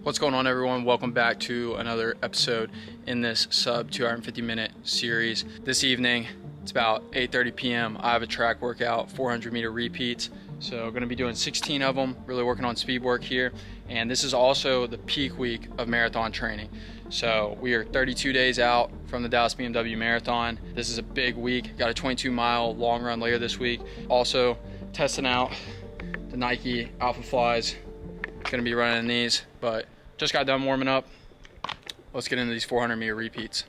What's going on, everyone? Welcome back to another episode in this sub 250-minute series. This evening, it's about 8:30 p.m. I have a track workout, 400-meter repeats. So going to be doing 16 of them, really working on speed work here. And this is also the peak week of marathon training. So we are 32 days out from the Dallas BMW Marathon. This is a big week. Got a 22-mile long run later this week. Also testing out the Nike Alpha Flies. Gonna be running these, but just got done warming up. Let's get into these 400-meter repeats.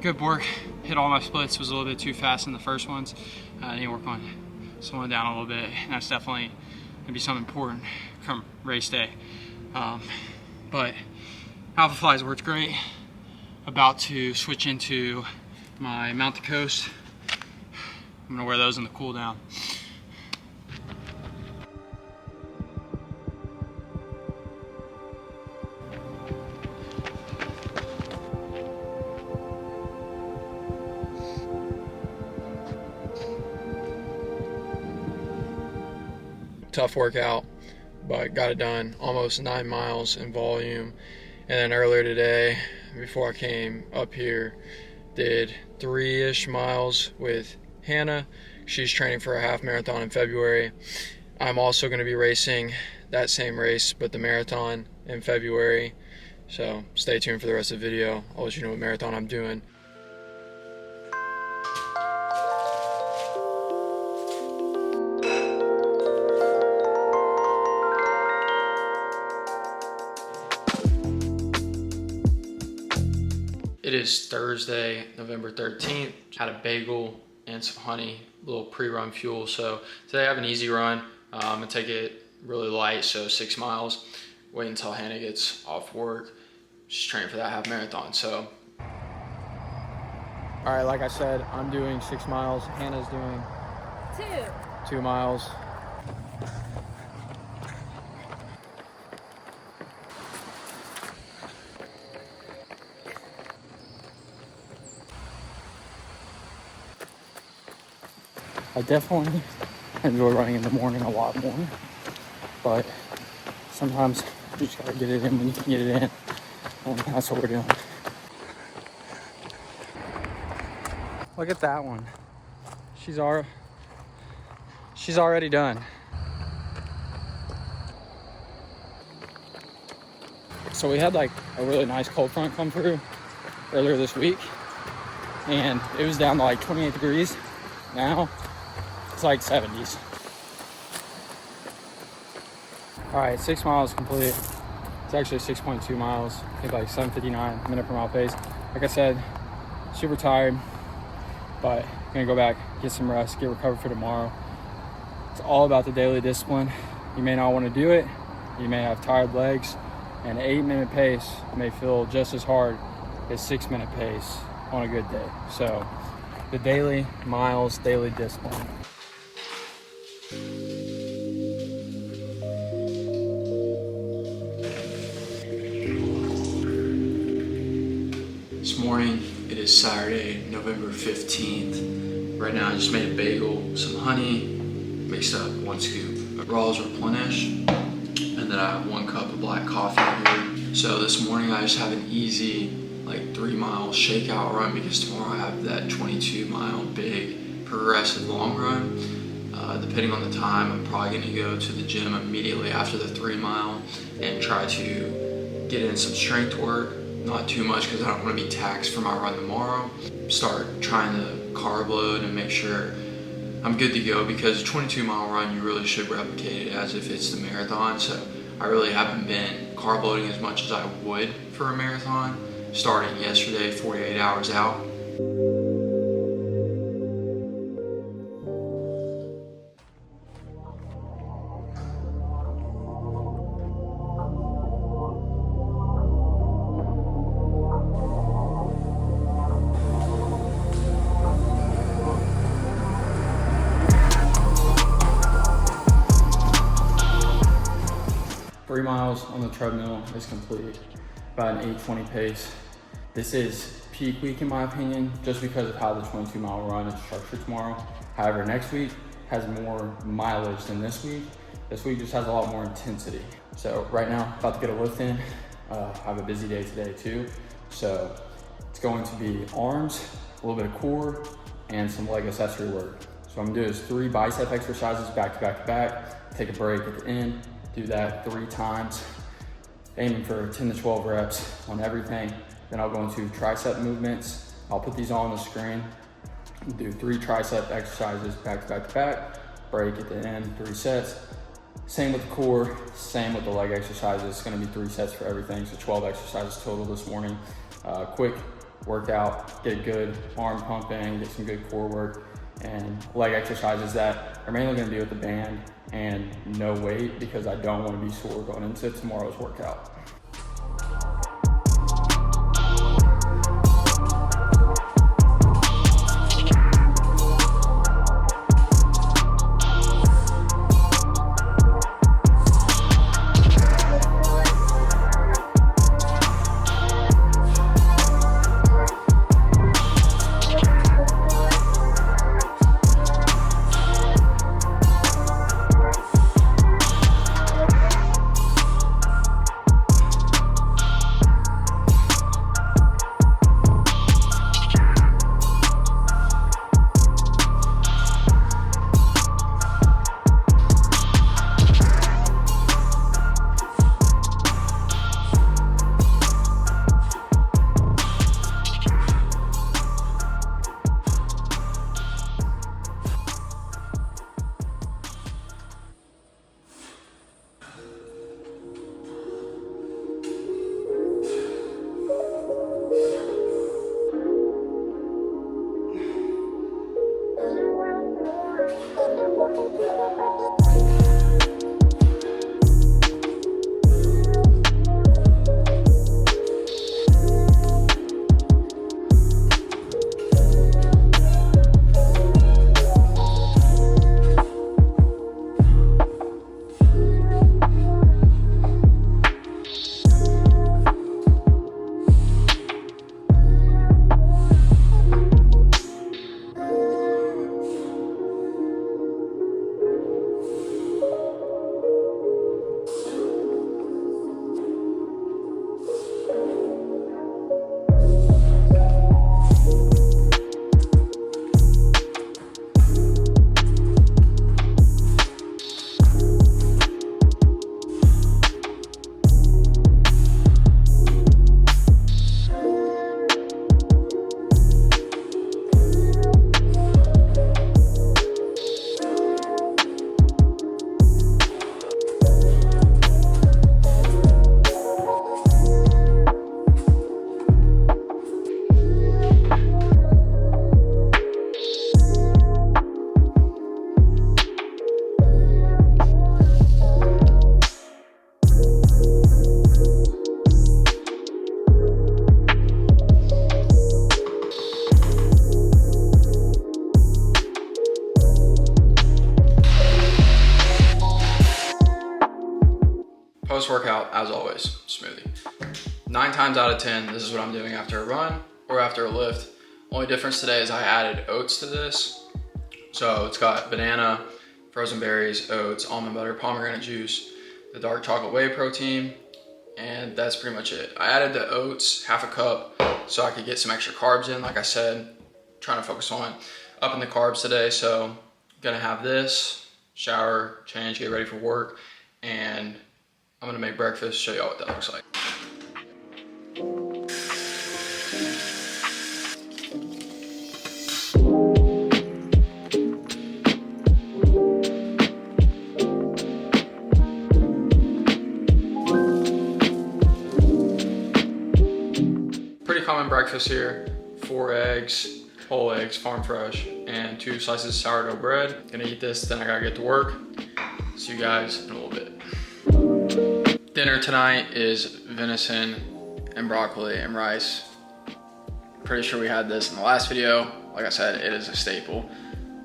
Good work. Hit all my splits. Was a little bit too fast in the first ones. I need to work on slowing down a little bit. And that's definitely going to be something important come race day. But Alpha Flies worked great. About to switch into my Mount the Coast. I'm going to wear those in the cool down. Tough workout, but got it done. Almost 9 miles in volume. And then earlier today, before I came up here, did 3-ish miles with Hannah. She's training for a half marathon in February. I'm also going to be racing that same race, but the marathon in February. So stay tuned for the rest of the video. I'll let you know what marathon I'm doing. It is Thursday, November 13th. Had a bagel and some honey, a little pre-run fuel. So today I have an easy run. I'm gonna take it really light, so 6 miles. Wait until Hannah gets off work. She's training for that half marathon, so. All right, like I said, I'm doing 6 miles. Hannah's doing 2 miles. I definitely enjoy running in the morning a lot more, but sometimes you just gotta get it in when you can get it in, and that's what we're doing. Look at that one. She's already done. So we had like a really nice cold front come through earlier this week, and it was down to like 28 degrees. Now it's like 70s. All right, 6 miles complete. It's actually 6.2 miles. I think like 7:59 minute per mile pace. Like I said, super tired, but I'm gonna go back, get some rest, get recovered for tomorrow. It's all about the daily discipline. You may not want to do it. You may have tired legs, and an 8-minute pace may feel just as hard as 6-minute pace on a good day. So the daily miles, daily discipline. This morning, it is Saturday, November 15th. Right now I just made a bagel, some honey, mixed up 1 scoop. Raw is replenished, and then I have 1 cup of black coffee here. So this morning I just have an easy like 3-mile shakeout run because tomorrow I have that 22-mile big progressive long run. Depending on the time, I'm probably gonna go to the gym immediately after the 3-mile and try to get in some strength work. Not too much because I don't want to be taxed for my run tomorrow. Start trying to carb load and make sure I'm good to go, because a 22-mile run, you really should replicate it as if it's the marathon. So I really haven't been carb loading as much as I would for a marathon, starting yesterday, 48 hours out. Three miles on the treadmill is complete, about an 8:20 pace. This is peak week in my opinion, just because of how the 22-mile run is structured tomorrow. However, next week has more mileage than this week. This week just has a lot more intensity. So right now, about to get a lift in. I have a busy day today too. So it's going to be arms, a little bit of core, and some leg accessory work. So I'm gonna do is 3 bicep exercises back to back to back, take a break at the end, do that 3 times, aiming for 10 to 12 reps on everything. Then I'll go into tricep movements. I'll put these all on the screen, do 3 tricep exercises back to back to back, break at the end, 3 sets. Same with the core, same with the leg exercises. It's gonna be 3 sets for everything, so 12 exercises total this morning. Quick workout, get a good arm pump in, get some good core work, and leg exercises that are mainly gonna be with the band and no weight, because I don't want to be sore going into tomorrow's workout. Post-workout, as always, smoothie. 9 times out of 10, this is what I'm doing after a run or after a lift. Only difference today is I added oats to this. So it's got banana frozen berries, oats, almond butter, pomegranate juice, the dark chocolate whey protein, and that's pretty much it. I added the oats, half a cup, so I could get some extra carbs in. Like I said, trying to focus on upping the carbs today. So gonna have this, shower, change, get ready for work, and I'm gonna make breakfast, show y'all what that looks like. Pretty common breakfast here. 4 eggs, whole eggs, farm fresh, and 2 slices of sourdough bread. Gonna eat this, then I gotta get to work. See you guys in a little bit. Dinner tonight is venison and broccoli and rice. Pretty sure we had this in the last video. Like I said, it is a staple.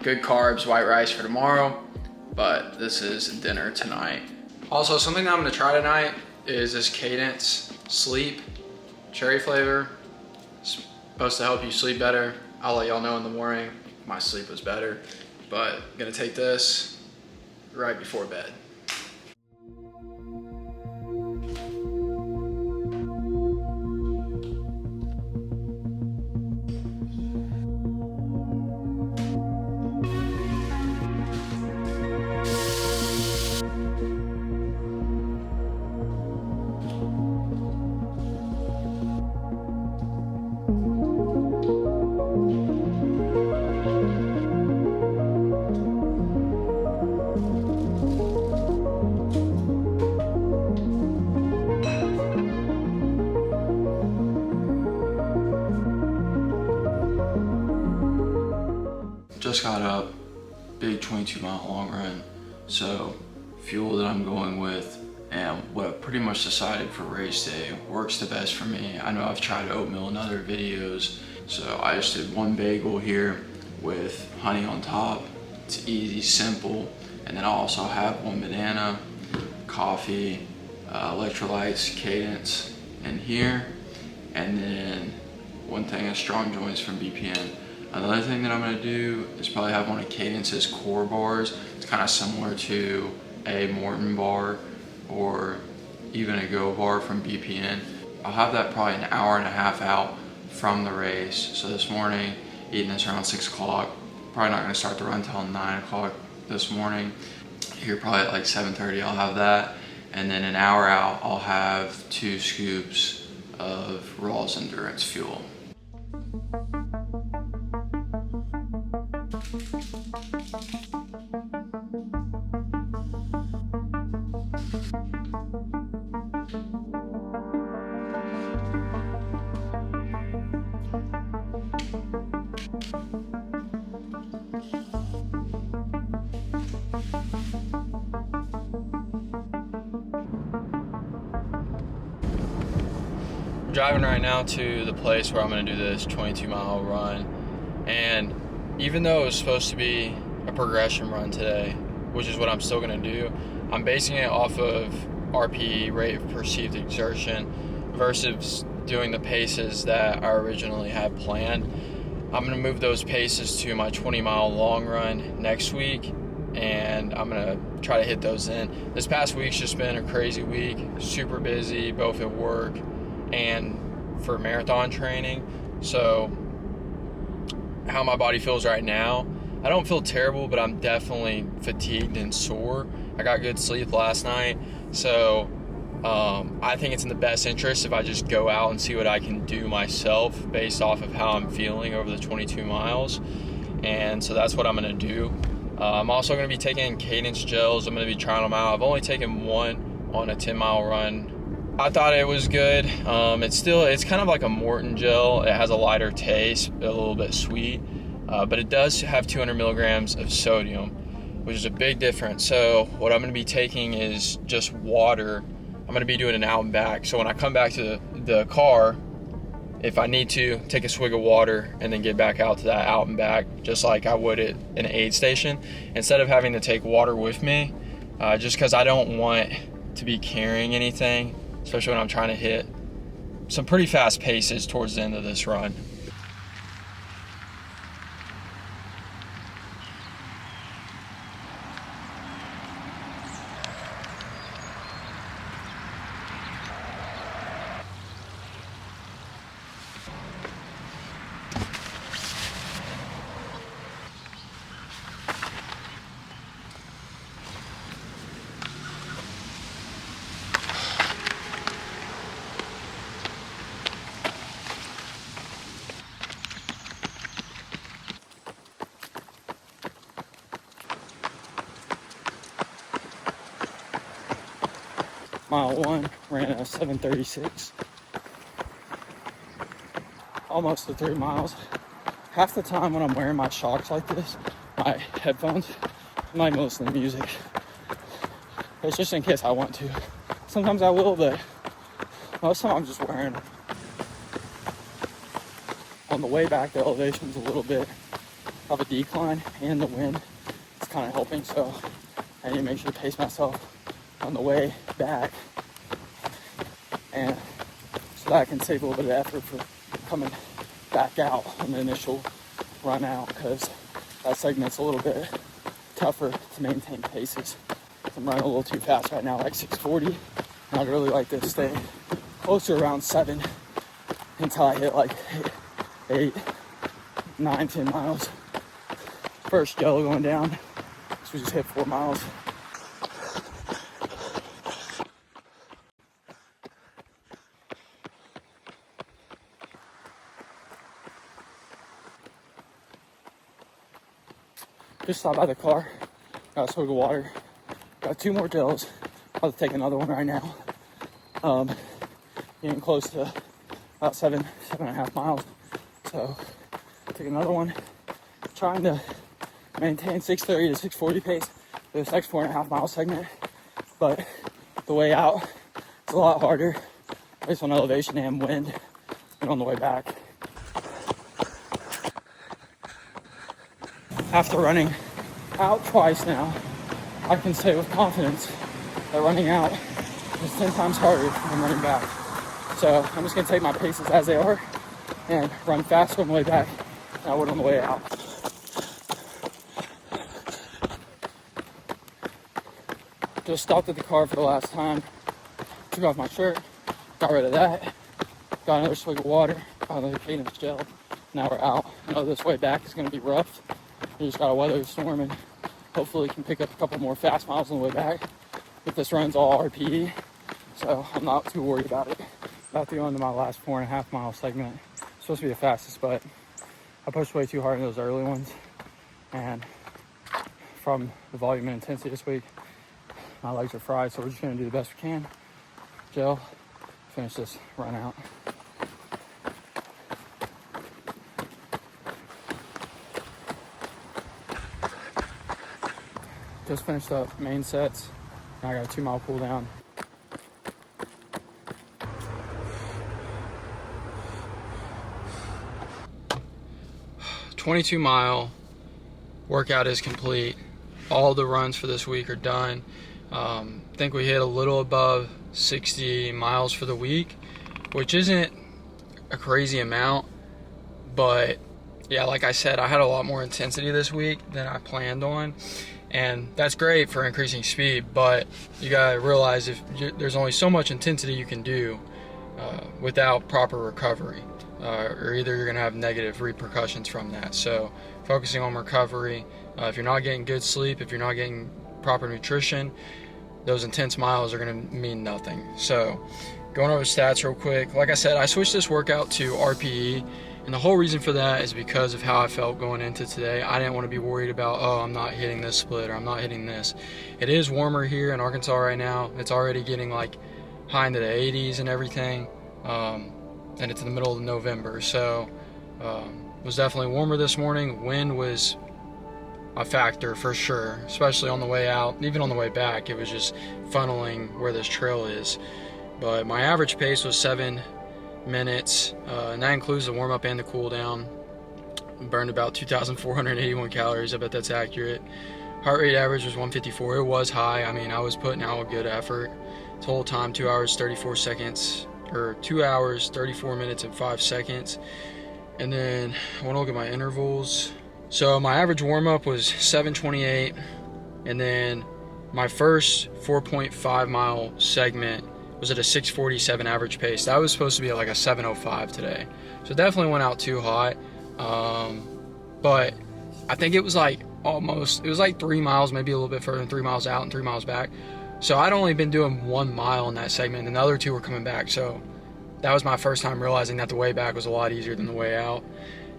Good carbs, white rice for tomorrow, but this is dinner tonight. Also, something that I'm gonna try tonight is this Cadence Sleep cherry flavor. It's supposed to help you sleep better. I'll let y'all know in the morning. My sleep was better, but I'm gonna take this right before bed. Just got up, big 22-mile long run. So fuel that I'm going with and what I've pretty much decided for race day works the best for me. I know I've tried oatmeal in other videos, so I just did 1 bagel here with honey on top. It's easy, simple. And then I also have 1 banana, coffee, electrolytes, Cadence in here. And then 1 thing of strong joints from BPN. Another thing that I'm gonna do is probably have one of Cadence's core bars. It's kind of similar to a Morton bar or even a Go bar from BPN. I'll have that probably an hour and a half out from the race. So this morning, eating this around 6 o'clock. Probably not gonna start the run till 9 o'clock this morning. Here probably at like 7:30 I'll have that. And then an hour out, I'll have 2 scoops of Raw's Endurance Fuel. I'm driving right now to the place where I'm gonna do this 22-mile run, and even though it was supposed to be a progression run today, which is what I'm still gonna do, I'm basing it off of RPE, rate of perceived exertion, versus doing the paces that I originally had planned. I'm gonna move those paces to my 20-mile long run next week, and I'm gonna try to hit those in. This past week's just been a crazy week, super busy, both at work and for marathon training. So how my body feels right now, I don't feel terrible, but I'm definitely fatigued and sore. I got good sleep last night, so I think it's in the best interest if I just go out and see what I can do myself based off of how I'm feeling over the 22 miles. And so that's what I'm gonna do. I'm also gonna be taking Cadence gels. I'm gonna be trying them out. I've only taken 1 on a 10-mile run. I thought it was good. It's kind of like a Morton gel. It has a lighter taste, a little bit sweet, but it does have 200 milligrams of sodium, which is a big difference. So what I'm gonna be taking is just water. I'm gonna be doing an out and back. So when I come back to the car, if I need to, take a swig of water and then get back out to that out and back, just like I would at an aid station, instead of having to take water with me, just because I don't want to be carrying anything, especially when I'm trying to hit some pretty fast paces towards the end of this run. Mile 1 ran a 7:36, almost to 3 miles. Half the time when I'm wearing my shocks like this, my headphones, I'm not even listening to music. It's just in case I want to. Sometimes I will, but most of the time I'm just wearing them. On the way back, the elevation's a little bit of a decline, and the wind is kind of helping, so I need to make sure to pace myself on the way back, and so that I can save a little bit of effort for coming back out on the initial run out, because that segment's a little bit tougher to maintain paces. I'm running a little too fast right now, like 6:40, and I'd really like to stay closer around 7 until I hit like 8, 9, 10 miles. First yellow going down, so we just hit 4 miles. Just stopped by the car, got a swig of water, got 2 more gels. I'll take another one right now. Getting close to about 7.5 miles. So take another one. Trying to maintain 6:30 to 6:40 pace for this next 4.5 mile segment. But the way out is a lot harder, based on elevation and wind, and on the way back. After running out twice now, I can say with confidence that running out is 10 times harder than running back. So I'm just gonna take my paces as they are and run faster on the way back than I would on the way out. Just stopped at the car for the last time, took off my shirt, got rid of that, got another swig of water, got another cadence gel. Now we're out. I know this way back is gonna be rough. We just got a weather storm, and hopefully can pick up a couple more fast miles on the way back. But this run's all RPE, so I'm not too worried about it. About to go into my last 4.5 mile segment. It's supposed to be the fastest, but I pushed way too hard in those early ones. And from the volume and intensity this week, my legs are fried, so we're just gonna do the best we can. Gel, finish this run out. Just finished up main sets. Now I got a 2 mile cool down. "22 mile workout is complete. All the runs for this week are done. I think we hit a little above 60 miles for the week, which isn't a crazy amount, but yeah, like I said, I had a lot more intensity this week than I planned on. And that's great for increasing speed, but you gotta realize there's only so much intensity you can do without proper recovery, or either you're gonna have negative repercussions from that. So focusing on recovery, if you're not getting good sleep, if you're not getting proper nutrition, those intense miles are gonna mean nothing. So going over stats real quick, like I said, I switched this workout to RPE. And the whole reason for that is because of how I felt going into today. I didn't want to be worried about, oh, I'm not hitting this split or I'm not hitting this. It is warmer here in Arkansas right now. It's already getting like high into the 80s and everything. And it's in the middle of November. So it was definitely warmer this morning. Wind was a factor for sure, especially on the way out. Even on the way back, it was just funneling where this trail is. But my average pace was 7 minutes, and that includes the warm-up and the cool down. Burned about 2,481 calories. I bet that's accurate. Heart rate average was 154. It was high. I mean, I was putting out a good effort. Total time 2 hours 34 seconds, or 2 hours 34 minutes and 5 seconds. And then I want to look at my intervals. So my average warm-up was 7:28, and then my first 4.5 mile segment was at a 6:47 average pace. That was supposed to be like a 7:05 today. So definitely went out too hot. But I think it was like it was like 3 miles, maybe a little bit further than 3 miles out and 3 miles back. So I'd only been doing 1 mile in that segment, and the other 2 were coming back. So that was my first time realizing that the way back was a lot easier than the way out.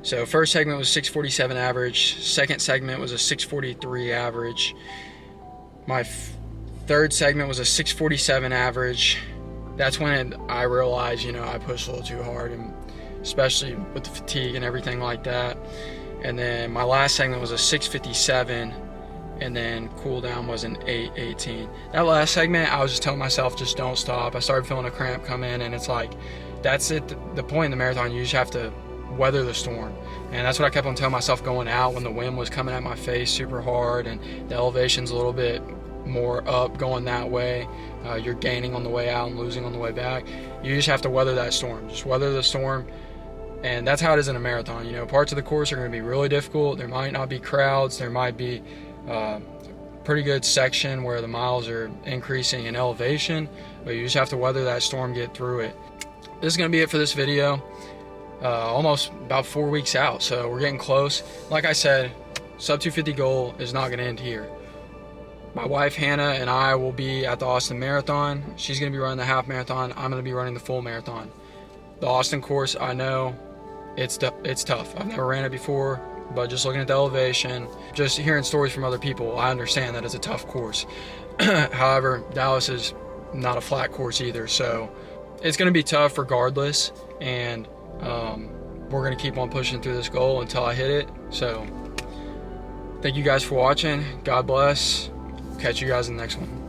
So first segment was 6:47 average. Second segment was a 6:43 average. My third segment was a 6:47 average. That's when I realized, I pushed a little too hard, and especially with the fatigue and everything like that. And then my last segment was a 6:57, and then cool down was an 8:18. That last segment, I was just telling myself, just don't stop. I started feeling a cramp come in, and it's like, that's it. The point in the marathon, you just have to weather the storm. And that's what I kept on telling myself going out when the wind was coming at my face super hard and the elevation's a little bit more up going that way. You're gaining on the way out and losing on the way back. You just have to weather that storm. Just weather the storm. And that's how it is in a marathon. Parts of the course are going to be really difficult. There might not be crowds. There might be a pretty good section where the miles are increasing in elevation, but you just have to weather that storm, get through it. This is going to be it for this video. Almost about 4 weeks out, so we're getting close. Like I said, sub 250 goal is not going to end here. My wife Hannah and I will be at the Austin Marathon. She's going to be running the half marathon. I'm going to be running the full marathon. The Austin course, I know it's tough. I've never ran it before, but just looking at the elevation, just hearing stories from other people, I understand that it's a tough course. However, Dallas is not a flat course either, so it's going to be tough regardless, and we're going to keep on pushing through this goal until I hit it. So thank you guys for watching. God bless. Catch you guys in the next one.